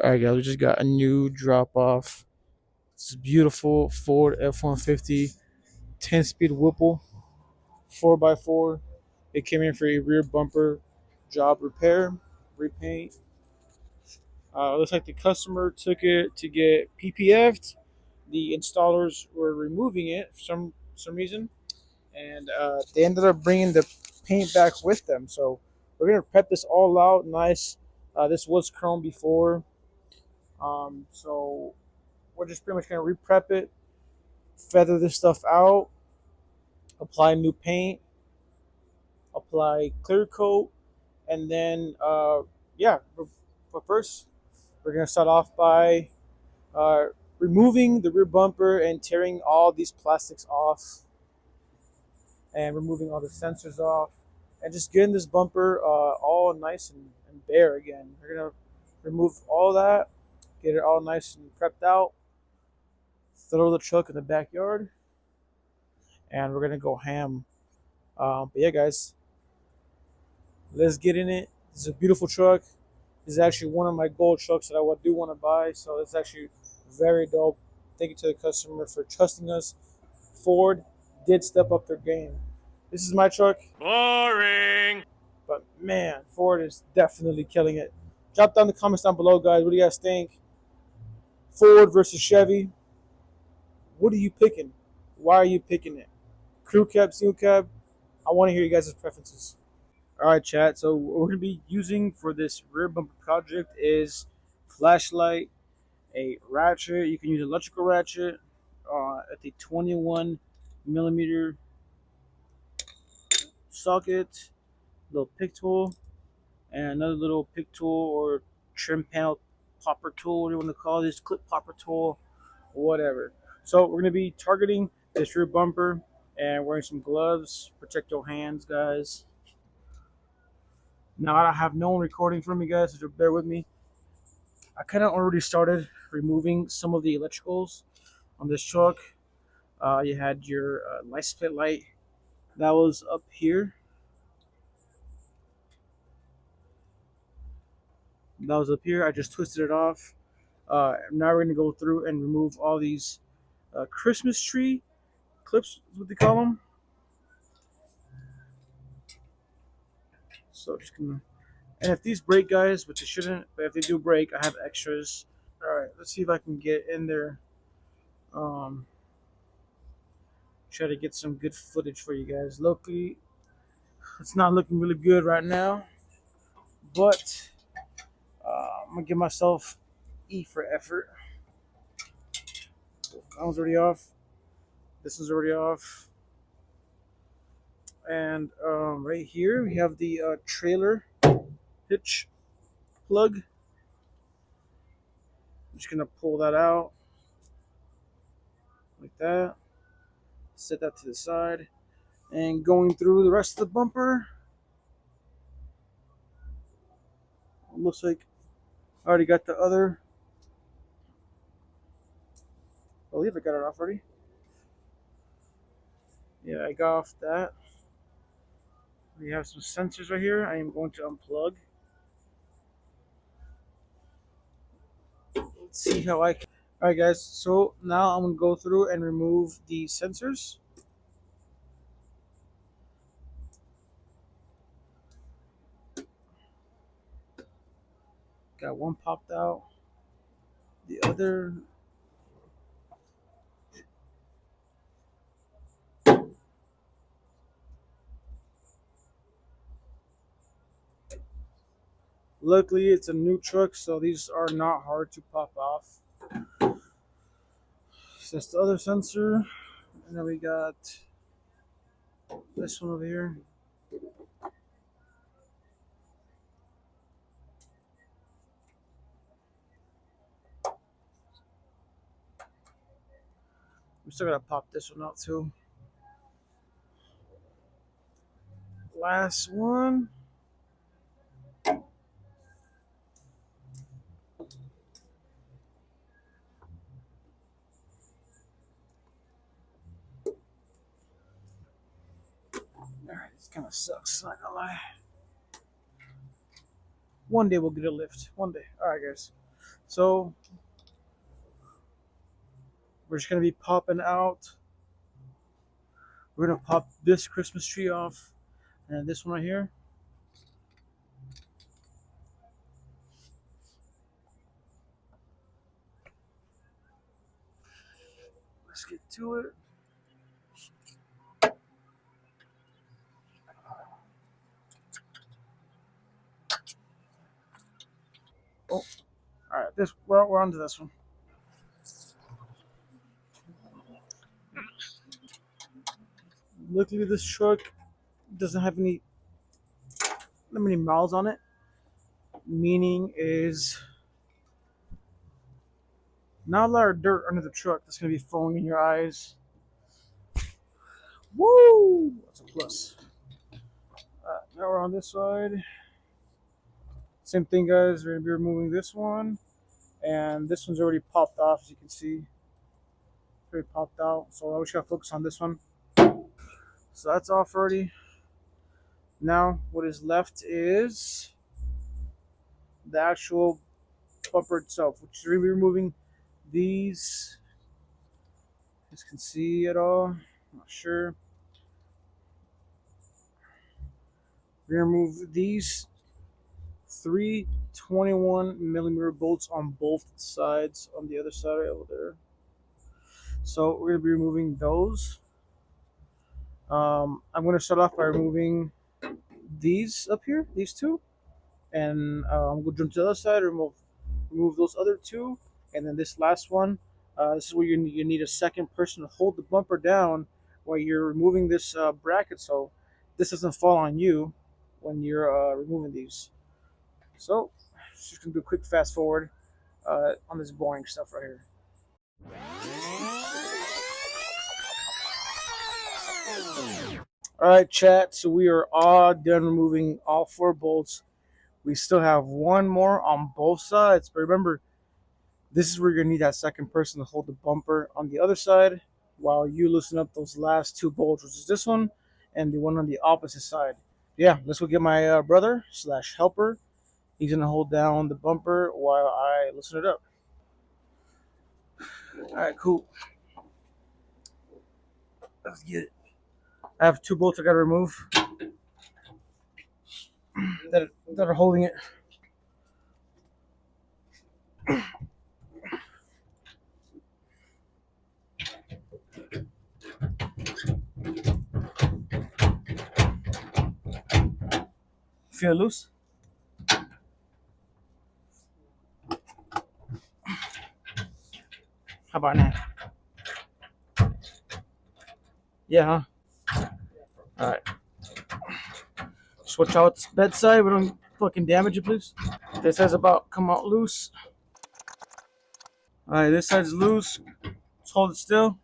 Alright guys, we just got a new drop off. This is beautiful Ford F-150 10-speed Whipple 4x4. It came in for a rear bumper job repair, repaint. Looks like the customer took it to get PPF'd. The installers were removing it for some reason, and they ended up bringing the paint back with them. So we're gonna prep this all out nice. This was chrome before, so we're just pretty much gonna re-prep it, feather this stuff out, apply new paint, apply clear coat, and then yeah. But first, we're gonna start off by uh, removing the rear bumper and tearing all these plastics off, and removing all the sensors off, and just getting this bumper all nice and bare again. We're gonna remove all that, get it all nice and prepped out, throw the truck in the backyard, and we're gonna go ham. But yeah, guys, let's get in it. This is a beautiful truck. This is actually one of my gold trucks that I do want to buy. So it's actually very dope. Thank you to the customer for trusting us. Ford did step up their game. This is my truck. Boring. But man, Ford is definitely killing it. Drop down the comments down below, guys. What do you guys think? Ford versus Chevy. What are you picking? Why are you picking it? Crew cab, single cab? I want to hear you guys' preferences. All right, chat. So what we're gonna be using for this rear bumper project is flashlight, a ratchet. You can use electrical ratchet at the 21 millimeter socket, little pick tool, and another little pick tool or trim panel popper tool, what do you want to call this, clip popper tool, whatever. So we're gonna be targeting this rear bumper and wearing some gloves. Protect your hands, guys. Now I have no one recording for me, guys, so bear with me. I kind of already started removing some of the electricals on this truck. You had your license plate light that was up here. That was up here. I just twisted it off. Now we're gonna go through and remove all these Christmas tree clips, is what they call them. So just gonna, and if these break, guys, which they shouldn't, but if they do break, I have extras. All right, let's see if I can get in there. Try to get some good footage for you guys. Locally, it's not looking really good right now, but I'm gonna give myself E for effort. That one's already off. This one's already off. And right here we have the trailer hitch plug. I'm just gonna pull that out like that. Set that to the side, and going through the rest of the bumper. It looks like I already got the other. I believe I got it off already. Yeah, I got off that. We have some sensors right here. I am going to unplug. Let's see how I can. Alright, guys, so now I'm going to go through and remove the sensors. Got one popped out. The other. Luckily, it's a new truck, so these are not hard to pop off. So that's the other sensor. And then we got this one over here. We still gotta pop this one out too. Last one. Alright, this kind of sucks, not gonna lie. One day we'll get a lift. One day. Alright, guys. So we're just gonna be popping out. We're gonna pop this Christmas tree off, and this one right here. Let's get to it. Oh, all right. This we're on to this one. Luckily, this truck doesn't have any that many miles on it. Meaning is not a lot of dirt under the truck that's gonna be falling in your eyes. Woo! That's a plus. Now we're on this side. Same thing, guys. We're gonna be removing this one, and this one's already popped off, as you can see. It's already popped out. So I just gotta focus on this one. So that's off already. Now what is left is the actual bumper itself, which is really removing these. You can see it all. I'm not sure. We're gonna remove these three 21mm bolts on both sides. On the other side right over there. So we're gonna be removing those. I'm gonna start off by removing these up here, these two, and I'm gonna jump to the other side, remove those other two, and then this last one. This is where you need a second person to hold the bumper down while you're removing this bracket, so this doesn't fall on you when you're removing these. So just gonna do a quick fast forward on this boring stuff right here. All right, chat. So we are all done removing all four bolts. We still have one more on both sides, but remember, this is where you're gonna need that second person to hold the bumper on the other side while you loosen up those last two bolts, which is this one and the one on the opposite side. Yeah, let's go get my brother slash helper. He's gonna hold down the bumper while I loosen it up. All right, cool. Let's get it. I have two bolts I gotta remove that are holding it. Feel loose? How about now? Yeah, huh? All right. Switch out this bedside. We don't fucking damage it, please. This has about come out loose. All right, this side's loose. Let's hold it still.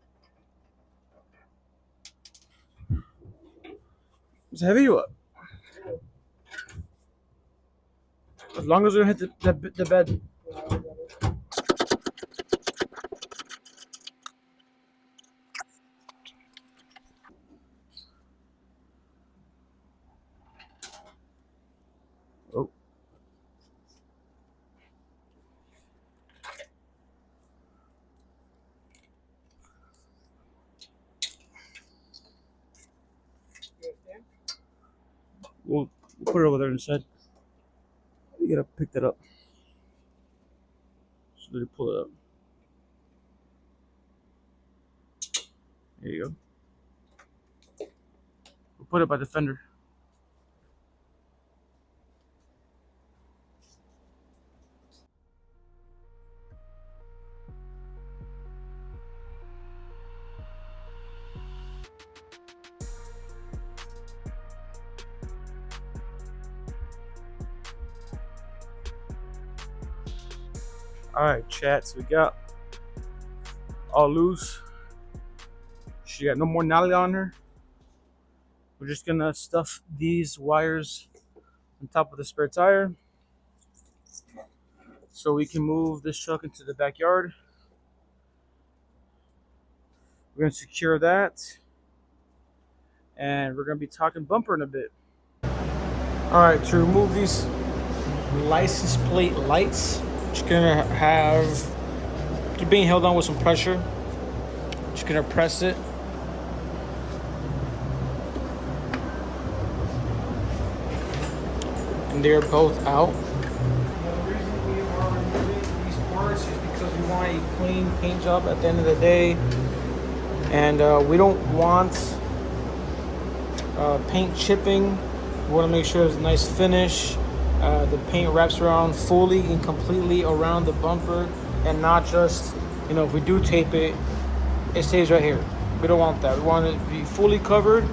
It's heavy or what? As long as we don't hit the bed. Oh. We'll put it over there instead. You gotta pick that up. So they pull it up. There you go. We'll put it by the fender. All right, chat. So we got all loose. She got no more nollie on her. We're just gonna stuff these wires on top of the spare tire so we can move this truck into the backyard. We're gonna secure that, and we're gonna be talking bumper in a bit. All right, to remove these license plate lights, Just gonna have it being held on with some pressure. Just gonna press it. And they're both out. The reason we are removing these parts is because we want a clean paint job at the end of the day. And we don't want paint chipping. We want to make sure it's a nice finish. The paint wraps around fully and completely around the bumper, and not just, if we do tape it, it stays right here. We don't want that. We want it to be fully covered.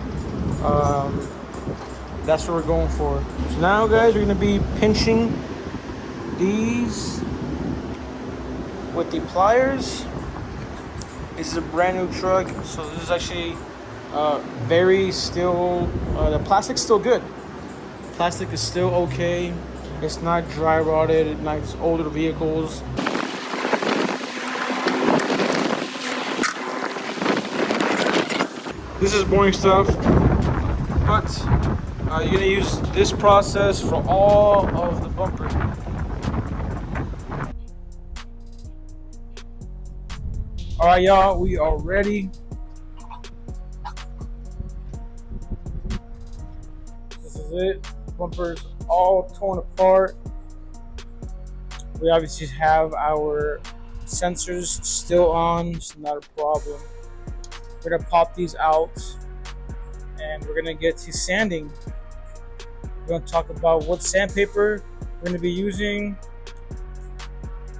That's what we're going for. So now, guys, we're going to be pinching these with the pliers. This is a brand new truck, so this is actually the plastic's still good. Plastic is still okay. It's not dry rotted like older vehicles. This is boring stuff, but you're gonna use this process for all of the bumper. All right, y'all, we are ready. This is it. Bumper's all torn apart. We obviously have our sensors still on. It's not a problem. We're gonna pop these out and we're gonna get to sanding. We're gonna talk about what sandpaper we're gonna be using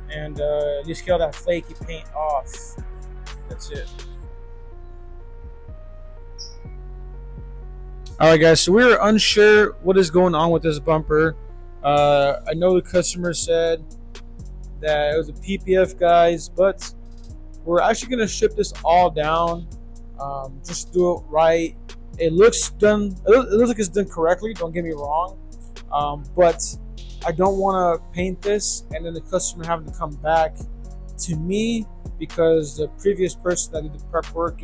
and just get all that flaky paint off. That's it. All right, guys, so we're unsure what is going on with this bumper. I know the customer said that it was a PPF, guys, but we're actually gonna ship this all down. Just do it right. It looks done. It looks like it's done correctly. Don't get me wrong, but I don't want to paint this and then the customer having to come back to me because the previous person that did the prep work,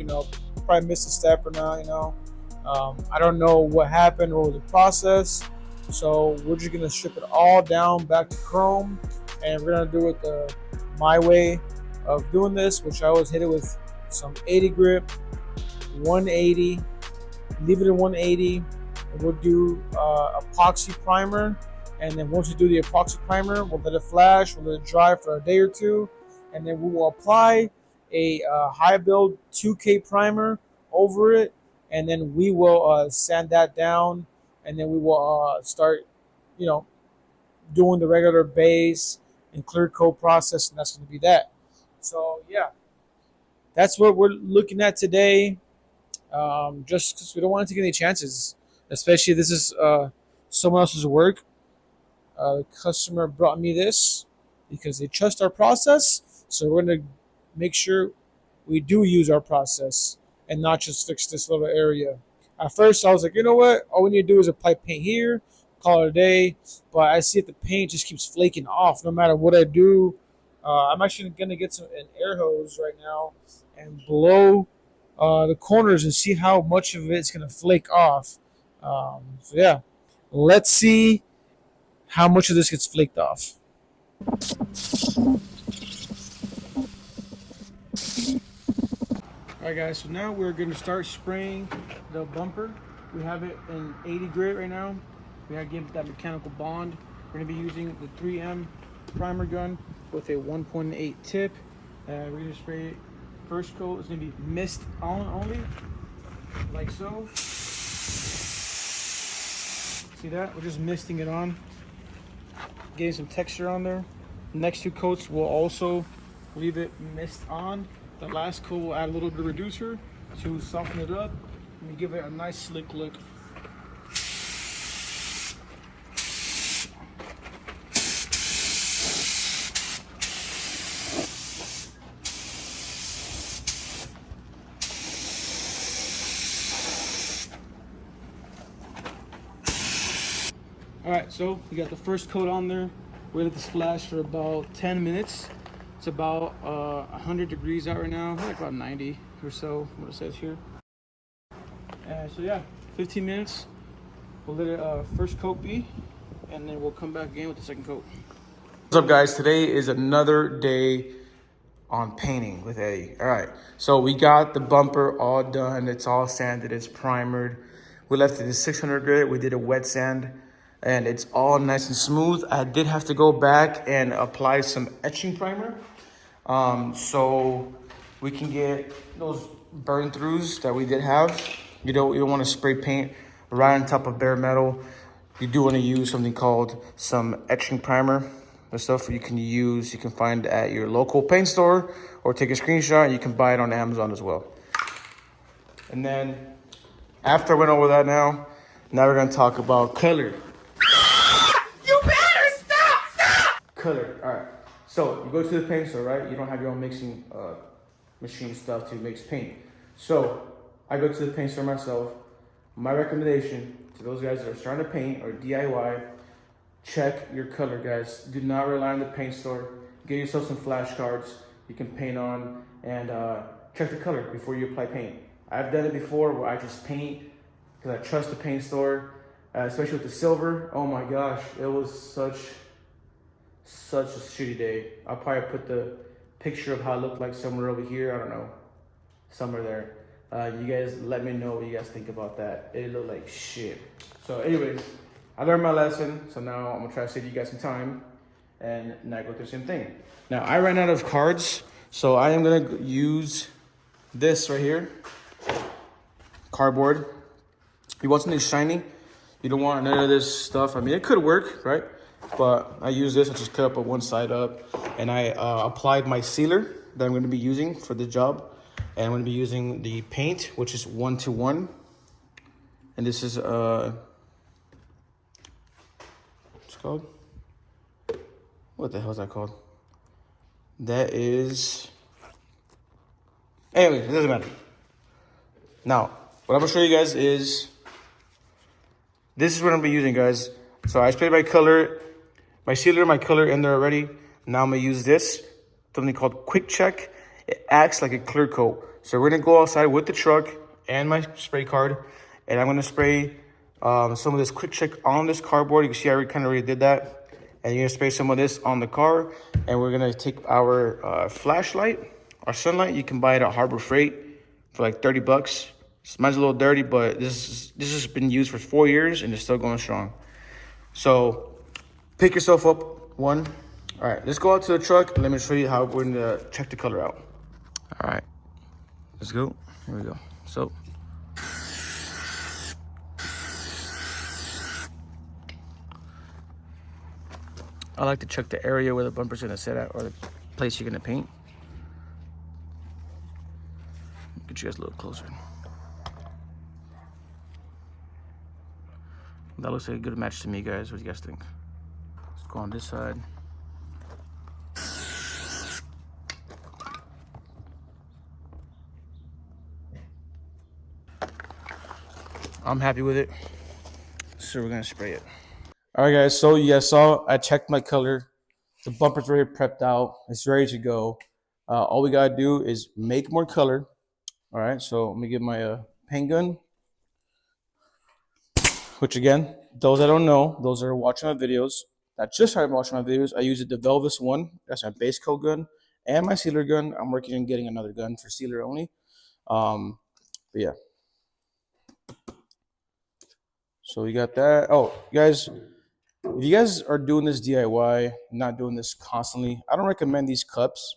probably missed a step or not. I don't know what happened or the process, so we're just gonna strip it all down back to chrome, and we're gonna do it my way of doing this, which I always hit it with some 80 grip, 180, leave it at 180, and we'll do epoxy primer. And then once we do the epoxy primer, we'll let it flash, we'll let it dry for a day or two, and then we will apply a high build 2K primer over it, and then we will sand that down, and then we will start, doing the regular base and clear coat process, and that's going to be that. So yeah, that's what we're looking at today. Just because we don't want to take any chances, especially if this is someone else's work. The customer brought me this because they trust our process, so we're going to make sure we do use our process and not just fix this little area. At first, I was like, you know what? All we need to do is apply paint here, call it a day. But I see that the paint just keeps flaking off no matter what I do. I'm actually going to get an air hose right now and blow the corners and see how much of it's going to flake off. So yeah, let's see how much of this gets flaked off. Alright, guys, so now we're going to start spraying the bumper. We have it in 80 grit right now. We have to give it that mechanical bond. We're going to be using the 3M primer gun with a 1.8 tip. We're going to spray it. First coat is going to be mist on only, like so. See that? We're just misting it on, getting some texture on there. The next two coats will also leave it mist on. The last coat will add a little bit of reducer to soften it up and give it a nice slick look. Alright, so we got the first coat on there. We let this flash for about 10 minutes. It's about 100 degrees out right now, like about 90 or so, what it says here. And so yeah, 15 minutes. We'll let it first coat be, and then we'll come back again with the second coat. What's up, guys? Today is another day on painting with Eddie. All right, so we got the bumper all done. It's all sanded, it's primered. We left it in 600 grit. We did a wet sand and it's all nice and smooth. I did have to go back and apply some etching primer, so we can get those burn throughs that we did have. You don't want to spray paint right on top of bare metal. You do want to use something called some etching primer. The stuff you can find at your local paint store, or take a screenshot. You can buy it on Amazon as well. And then after I went over that, now we're gonna talk about color. You better stop! Color. All right. So you go to the paint store, right? You don't have your own mixing machine stuff to mix paint. So I go to the paint store myself. My recommendation to those guys that are starting to paint or DIY: check your color, guys. Do not rely on the paint store. Get yourself some flashcards you can paint on, and check the color before you apply paint. I've done it before where I just paint because I trust the paint store, especially with the silver. Oh my gosh, it was such a shitty day. I'll probably put the picture of how it looked like somewhere over here. I don't know, somewhere there. You guys let me know what you guys think about that. It looked like shit. So anyways, I learned my lesson, so now I'm gonna try to save you guys some time and not go through the same thing. Now, I ran out of cards, so I am gonna use this right here, cardboard. You want something shiny. You don't want none of this stuff. I mean, it could work, right? But I use this. I just cut up one side up, and I applied my sealer that I'm gonna be using for the job. And I'm gonna be using the paint, which is 1-to-1. And this is called? What the hell is that called? That is... Anyway, it doesn't matter. Now, what I'm gonna show you guys is... This is what I'm gonna be using, guys. So I sprayed my color, my sealer, my color in there already. Now I'm gonna use this, something called Quick Check. It acts like a clear coat. So we're gonna go outside with the truck and my spray card, and I'm gonna spray some of this Quick Check on this cardboard. You can see I already did that. And you're gonna spray some of this on the car, and we're gonna take our flashlight, our sunlight. You can buy it at Harbor Freight for like 30 bucks. Mine's a little dirty, but this has been used for 4 years and it's still going strong. So pick yourself up one. All right, let's go out to the truck and let me show you how we're gonna check the color out. All right, let's go. Here we go. So I like to check the area where the bumper's gonna sit at, or the place you're gonna paint. Get you guys a little closer. That looks like a good match to me, guys. What do you guys think? Let's go on this side. I'm happy with it, so we're gonna spray it. All right, guys, so you guys saw I checked my color. The bumper's already prepped out. It's ready to go. All we gotta do is make more color. All right, so let me get my paint gun, which again, those that don't know, those that are watching my videos, that just started watching my videos, I use the Velvis one. That's my base coat gun and my sealer gun. I'm working on getting another gun for sealer only. But yeah. So we got that. Oh, guys, if you guys are doing this DIY, not doing this constantly, I don't recommend these cups.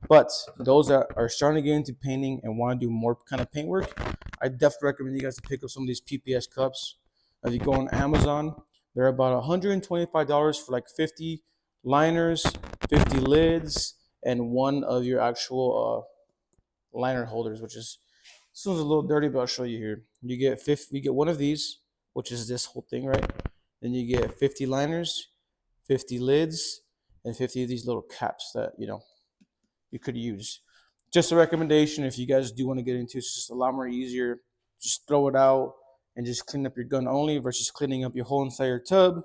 But those that are starting to get into painting and want to do more kind of paint work, I definitely recommend you guys to pick up some of these PPS cups. If you go on Amazon, they're about $125 for like 50 liners, 50 lids, and one of your actual liner holders, which is, this one's a little dirty, but I'll show you here. You get one of these, which is this whole thing, right? Then you get 50 liners, 50 lids, and 50 of these little caps that, you could use. Just a recommendation if you guys do want to get into it. It's just a lot more easier. Just throw it out and just clean up your gun only versus cleaning up your whole entire tub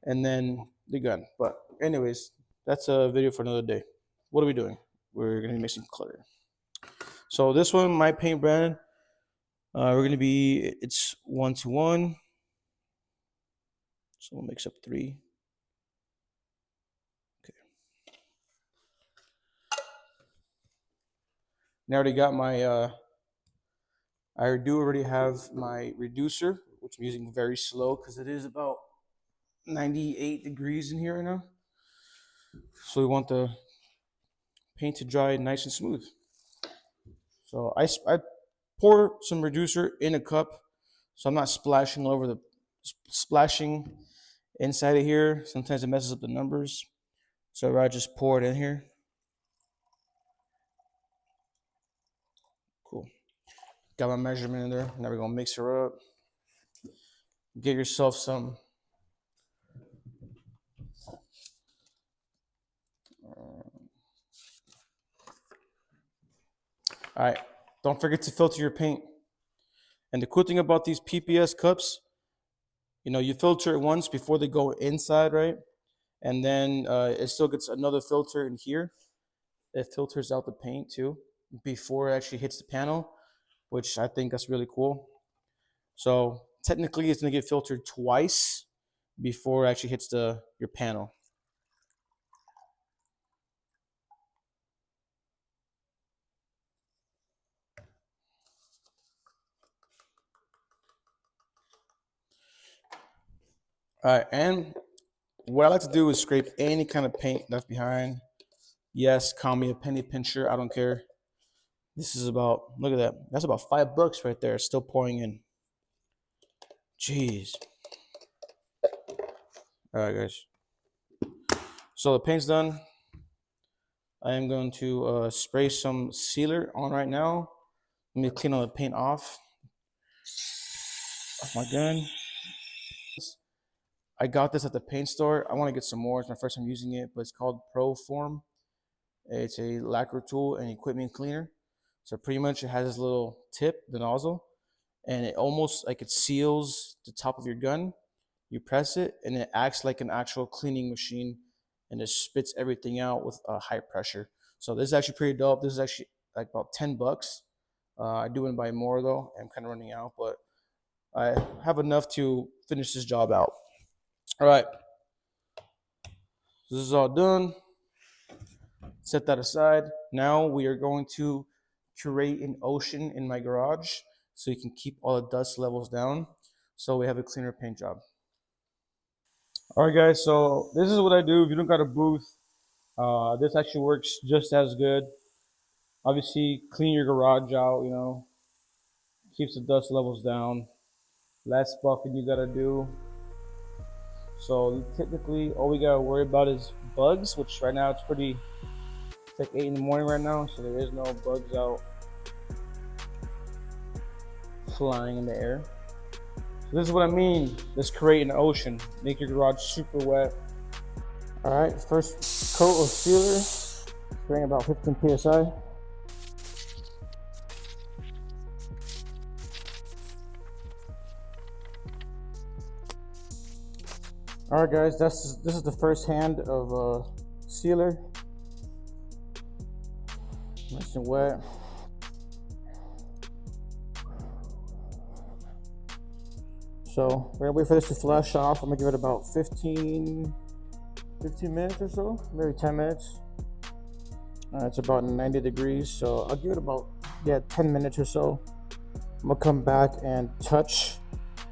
and then the gun. But anyways, that's a video for another day. What are we doing? We're going to make some color. So this one, my paint brand, it's 1-to-1. So we'll mix up 3. And I already got my, I do already have my reducer, which I'm using very slow because it is about 98 degrees in here right now. So we want the paint to dry nice and smooth. So I pour some reducer in a cup, so I'm not splashing all over the splashing inside of here. Sometimes it messes up the numbers, so I just pour it in here. Cool. Got my measurement in there. Now we're gonna mix her up. Get yourself some. All right. Don't forget to filter your paint. And the cool thing about these PPS cups, you filter it once before they go inside, right? And then it still gets another filter in here. It filters out the paint too before it actually hits the panel, which I think that's really cool. So technically, it's gonna get filtered twice before it actually hits your panel. All right, and what I like to do is scrape any kind of paint left behind. Yes, call me a penny pincher. I don't care. This is about, look at that. That's about $5 right there. Still pouring in. Jeez. All right, guys. So the paint's done. I am going to spray some sealer on right now. Let me clean all the paint off my gun. I got this at the paint store. I want to get some more. It's my first time using it, but it's called Pro Form. It's a lacquer tool and equipment cleaner. So pretty much it has this little tip, the nozzle, and it almost like it seals the top of your gun. You press it and it acts like an actual cleaning machine, and it spits everything out with high pressure. So this is actually pretty dope. This is actually like about $10. I do want to buy more though. I'm kind of running out, but I have enough to finish this job out. All right, this is all done. Set that aside. Now we are going to create an ocean in my garage so you can keep all the dust levels down so we have a cleaner paint job. All right, guys, so this is what I do. If you don't got a booth, this actually works just as good. Obviously, clean your garage out, keeps the dust levels down. Less buffing you gotta do. So typically, all we gotta worry about is bugs, which right now it's like 8 in the morning right now, so there is no bugs out flying in the air. So this is what I mean. Let's create an ocean. Make your garage super wet. All right, first coat of sealer, spraying about 15 psi. All right, guys, this is the first hand of sealer. Nice and wet. So we're gonna wait for this to flush off. I'm gonna give it about 15 minutes or so, maybe 10 minutes. It's about 90 degrees, so I'll give it about 10 minutes or so. I'm gonna come back and touch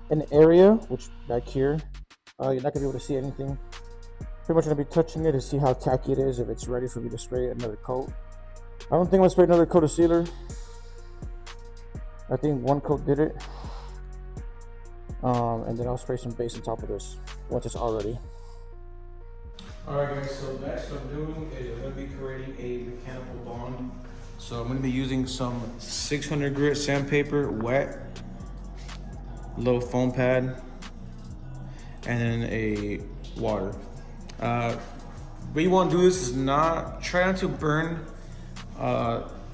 an area, which back here, you're not gonna be able to see anything. Pretty much gonna be touching it to see how tacky it is, if it's ready for me to spray another coat. I don't think I'm gonna spray another coat of sealer. I think one coat did it. And then I'll spray some base on top of this once it's all ready. Alright guys, so next what I'm doing is I'm going to be creating a mechanical bond. So I'm going to be using some 600 grit sandpaper, wet, little foam pad, and then a water. What you want to do is not try not to burn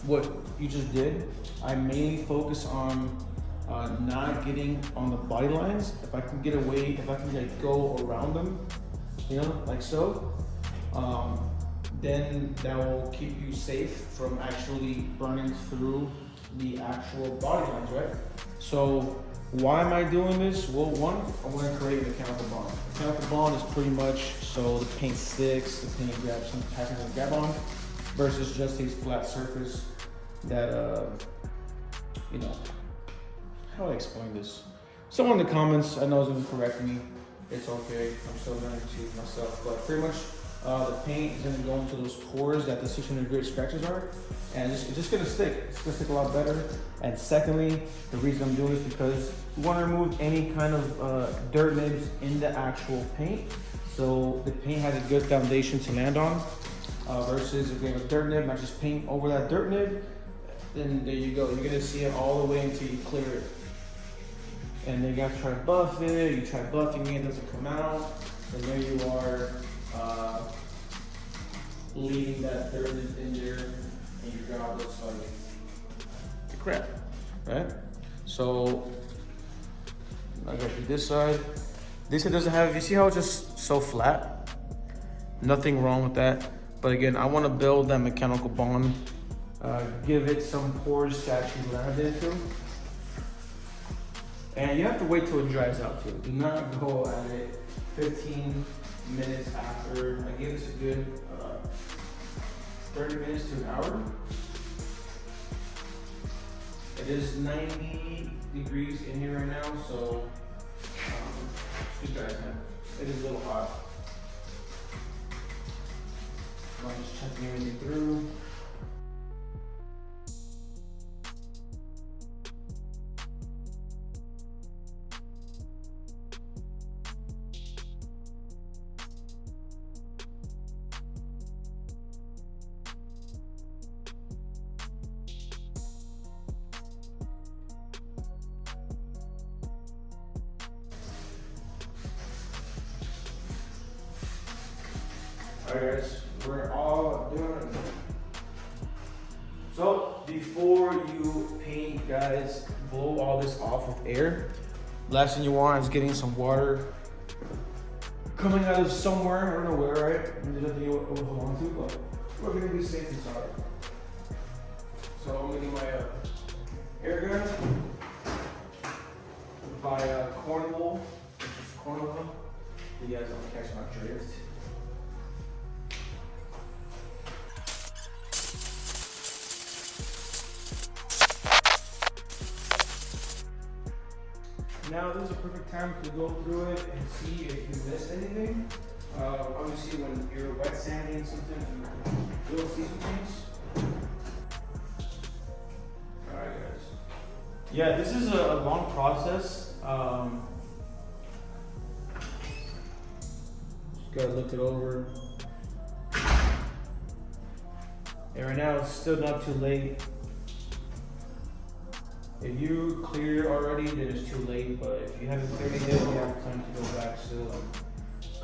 what you just did. I mainly focus on not getting on the body lines. If I can get away, if I can like go around them, like so, then that will keep you safe from actually burning through the actual body lines, right? So why am I doing this? Well, one, I want to create a mechanical bond. Mechanical bond is pretty much so the paint sticks, the paint grabs, some happens to grab on, versus just a flat surface that you know, how do I explain this? Someone in the comments I know is gonna correct me. It's okay. I'm still learning to myself, but pretty much the paint is gonna go into those pores that the 600 grit scratches are, and it's just gonna stick. It's gonna stick a lot better. And secondly, the reason I'm doing this is because we want to remove any kind of dirt nibs in the actual paint, so the paint has a good foundation to land on. Versus if you have a dirt nib, not just paint over that dirt nib, then there you go. You're gonna see it all the way until you clear it. And then you have to try to buff it. You try buffing it, it doesn't come out. And there you are, leaving that dirt in there, and your job looks like crap, right? So I got this side. This side doesn't have. You see how it's just so flat? Nothing wrong with that. But again, I want to build that mechanical bond. Give it some pores to actually land into. And you have to wait till it dries out too. Do not go at it 15 minutes after. I give this a good 30 minutes to an hour. It is 90 degrees in here right now, so it's good, guys, man. It is a little hot. I'm just checking everything through. Alright guys, we're all doing it. So before you paint, guys, blow all this off with air. Last thing you want is getting some water coming out of somewhere, I don't know where, right? There's nothing you would hold on to, but we're gonna be safe and sorry. So I'm gonna get my air gun by Cornwall, which is Cornwall. You guys don't catch my drift. Now this is a perfect time to go through it and see if you missed anything. Obviously when you're wet sanding something, you will see some things. Alright guys. Yeah, this is a long process. Just gotta look it over. And right now it's still not too late. If you clear already, then it's too late, but if you haven't cleared it yet, you have time to go back still and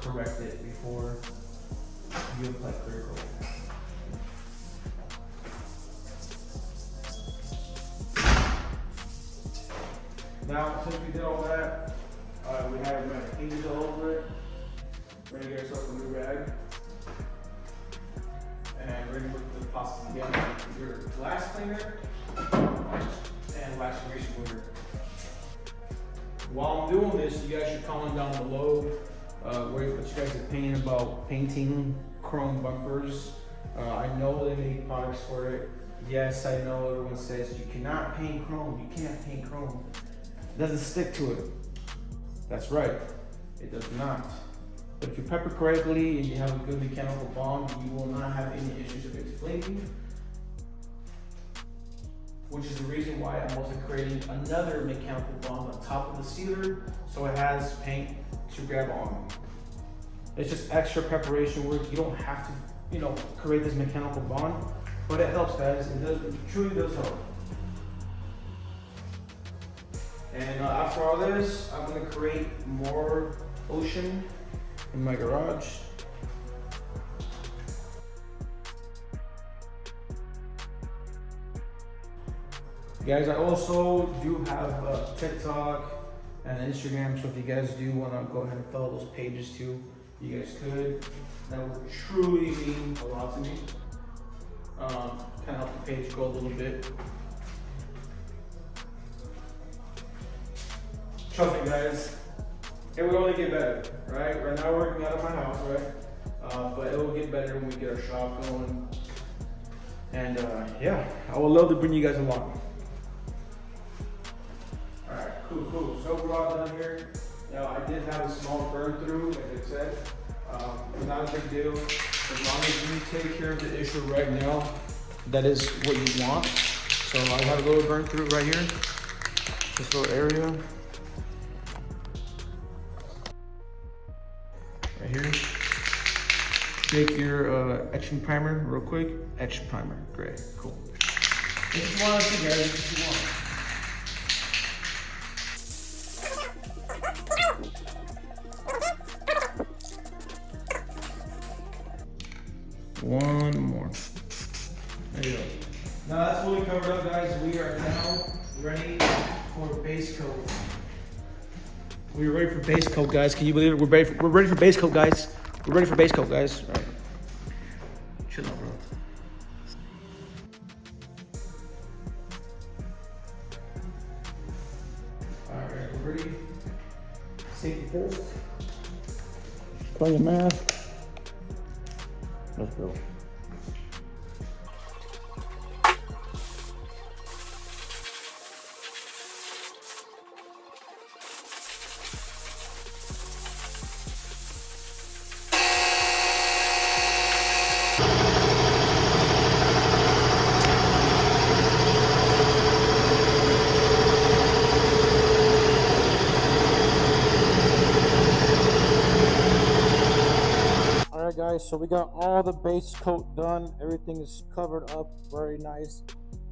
correct it before you apply clear coat. Now, since we did all that, we have my pages all over it. We're gonna get yourself a new rag. And we're gonna put the process again with your glass cleaner and wax grease remover. While I'm doing this, you guys should comment down below what you guys are opinion about painting chrome bumpers. I know they make products for it. Yes, I know everyone says you cannot paint chrome. You can't paint chrome. It doesn't stick to it. That's right. It does not. But if you prep it correctly and you have a good mechanical bond, you will not have any issues with it flaking. Which is the reason why I'm also creating another mechanical bond on top of the sealer, so it has paint to grab on. It's just extra preparation work. You don't have to, create this mechanical bond, but it helps, guys. It truly does help. And after all this, I'm gonna create more ocean in my garage. Guys, I also do have TikTok and Instagram, so if you guys do want to go ahead and follow those pages too, you guys could. That would truly mean a lot to me. Kind of help the page grow a little bit. Trust me, guys, it will only get better, right? Right now we're working out of my house, right? But it will get better when we get our shop going. And And yeah, I would love to bring you guys along. All right, cool. So we're all done here. Now I did have a small burn through, as I said. Not a big deal. As long as you take care of the issue right now, that is what you want. So I have a little burn through right here, this little area. Right here. Take your etching primer real quick. Etch primer, great, cool. If you want to, guys, if you want. One more. There you go. Now that's fully covered up, guys. We are now ready for base coat. We're ready for base coat, guys. Can you believe it? We're ready for base coat, guys. We're ready for base coat, guys. All right. Chill out, bro. All right, we're ready. Safety first. Apply your mask. Let's go. Guys, so we got all the base coat done. Everything is covered up, very nice.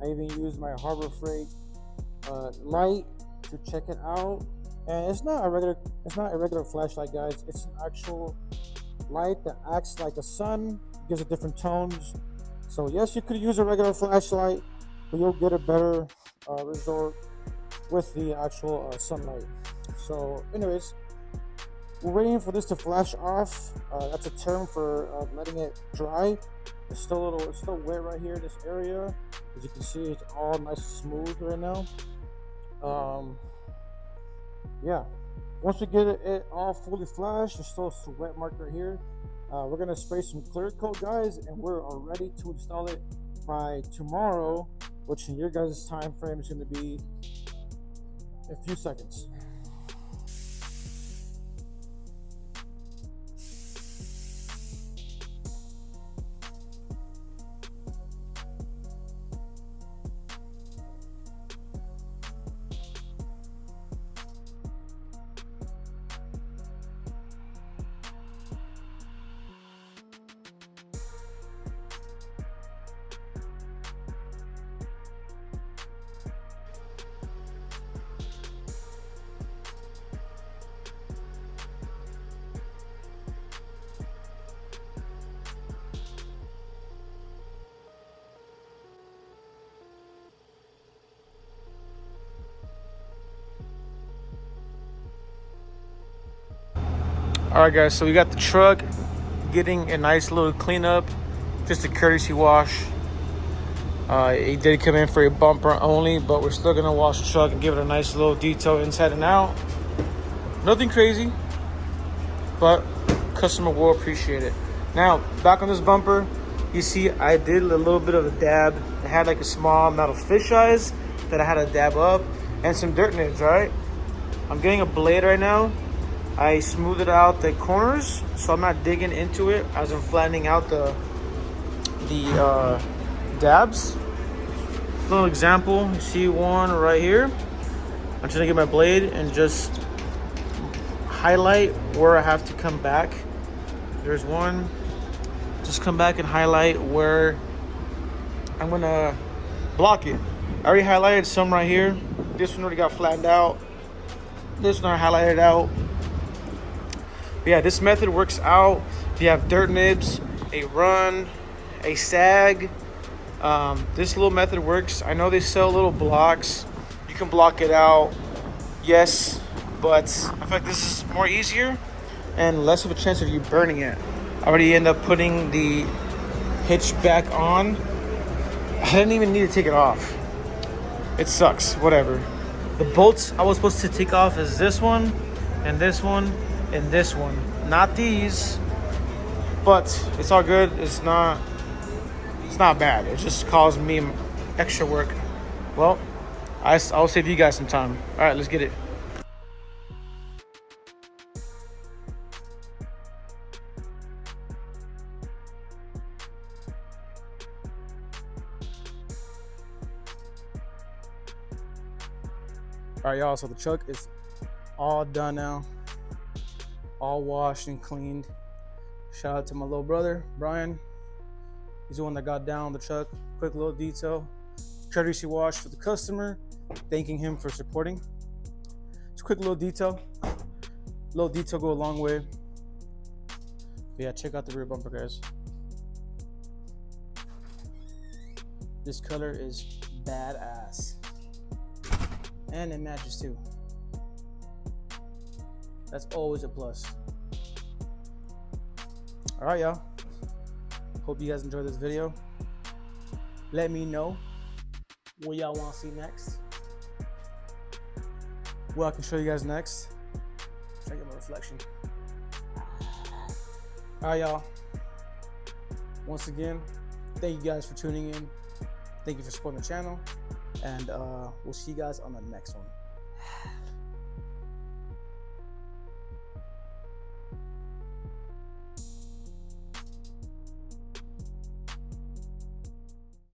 I even used my Harbor Freight light to check it out, and it's not a regular flashlight, guys. It's an actual light that acts like a sun, gives it different tones. So yes, you could use a regular flashlight, but you'll get a better result with the actual sunlight. So anyways, we're waiting for this to flash off. That's a term for letting it dry. It's still wet right here in this area. As you can see, it's all nice and smooth right now. Yeah. Once we get it all fully flashed, there's still a sweat mark right here. We're gonna spray some clear coat, guys, and we're all ready to install it by tomorrow, which in your guys' time frame is gonna be a few seconds. All right, guys, so we got the truck getting a nice little cleanup, just a courtesy wash. It did come in for a bumper only, but we're still gonna wash the truck and give it a nice little detail inside and out. Nothing crazy, but customer will appreciate it. Now, back on this bumper, you see I did a little bit of a dab. I had like a small amount of fish eyes that I had to dab up and some dirt nibs, right? I'm getting a blade right now. I smoothed out the corners, so I'm not digging into it as I'm flattening out the dabs. Little example, you see one right here. I'm just gonna get my blade and just highlight where I have to come back. There's one. Just come back and highlight where I'm gonna block it. I already highlighted some right here. This one already got flattened out. This one I highlighted out. But yeah, this method works out if you have dirt nibs, a run, a sag. This little method works. I know they sell little blocks. You can block it out, yes, but I feel like this is more easier and less of a chance of you burning it. I already end up putting the hitch back on. I didn't even need to take it off. It sucks, whatever. The bolts I was supposed to take off is this one and this one and this one, not these, but it's all good. It's not It's not bad. It just caused me extra work. Well, I'll save you guys some time. All right, let's get it. All right, y'all, so the truck is all done now. All washed and cleaned. Shout out to my little brother, Brian. He's the one that got down the truck. Quick little detail. Courtesy wash for the customer. Thanking him for supporting. It's a quick little detail. Little detail go a long way. But yeah, check out the rear bumper, guys. This color is badass. And it matches too. That's always a plus. All right, y'all. Hope you guys enjoyed this video. Let me know what y'all want to see next. What I can show you guys next. Try to get my reflection. All right, y'all. Once again, thank you guys for tuning in. Thank you for supporting the channel. And we'll see you guys on the next one.